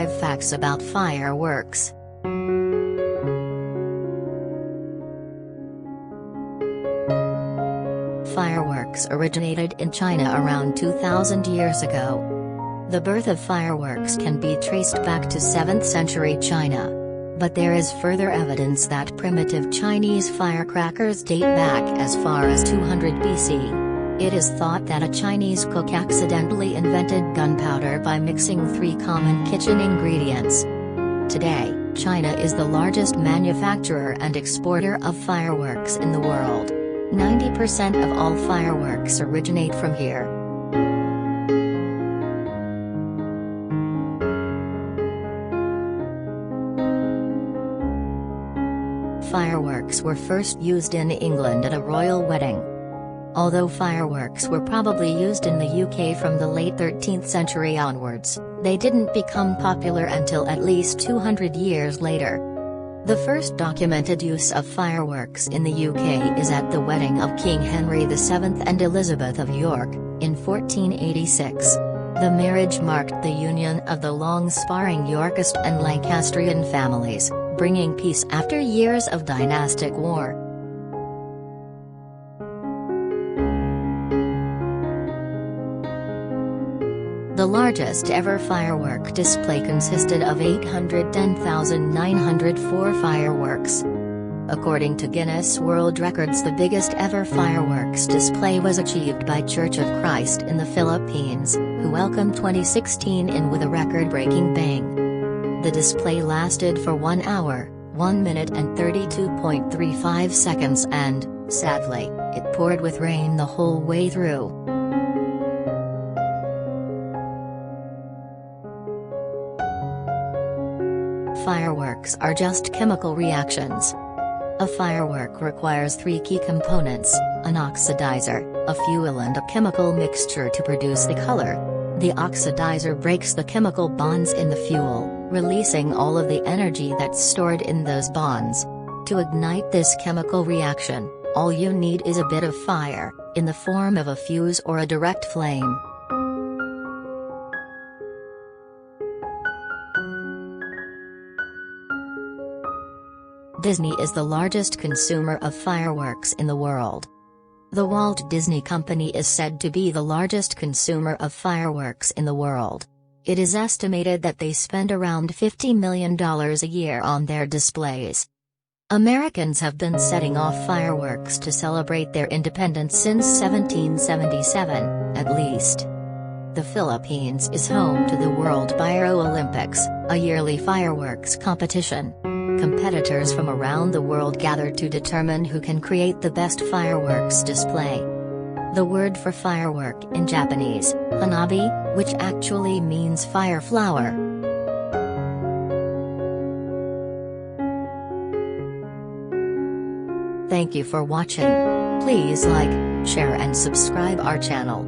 5 facts about fireworks. Fireworks originated in China around 2,000 years ago. The birth of fireworks can be traced back to 7th century China. But there is further evidence that primitive Chinese firecrackers date back as far as 200 BC. It is thought that a Chinese cook accidentally invented gunpowder by mixing 3 common kitchen ingredients. Today, China is the largest manufacturer and exporter of fireworks in the world. 90% of all fireworks originate from here. Fireworks were first used in England at a royal wedding. Although fireworks were probably used in the UK from the late 13th century onwards, they didn't become popular until at least 200 years later. The first documented use of fireworks in the UK is at the wedding of King Henry VII and Elizabeth of York, in 1486. The marriage marked the union of the long-sparring Yorkist and Lancastrian families, bringing peace after years of dynastic war. The largest ever firework display consisted of 810,904 fireworks. According to Guinness World Records, the biggest ever fireworks display was achieved by Church of Christ in the Philippines, who welcomed 2016 in with a record-breaking bang. The display lasted for 1 hour, 1 minute and 32.35 seconds and, sadly, it poured with rain the whole way through. Fireworks are just chemical reactions. A firework requires 3 key components: an oxidizer, a fuel and a chemical mixture to produce the color. The oxidizer breaks the chemical bonds in the fuel, releasing all of the energy that's stored in those bonds. To ignite this chemical reaction, all you need is a bit of fire, in the form of a fuse or a direct flame. Disney is the largest consumer of fireworks in the world. The Walt Disney Company is said to be the largest consumer of fireworks in the world. It is estimated that they spend around $50 million a year on their displays. Americans have been setting off fireworks to celebrate their independence since 1777, at least. The Philippines is home to the World Pyro Olympics, a yearly fireworks competition. Competitors from around the world gather to determine who can create the best fireworks display. The word for firework in Japanese, hanabi, which actually means fire flower. Thank you for watching. Please like, share and subscribe our channel.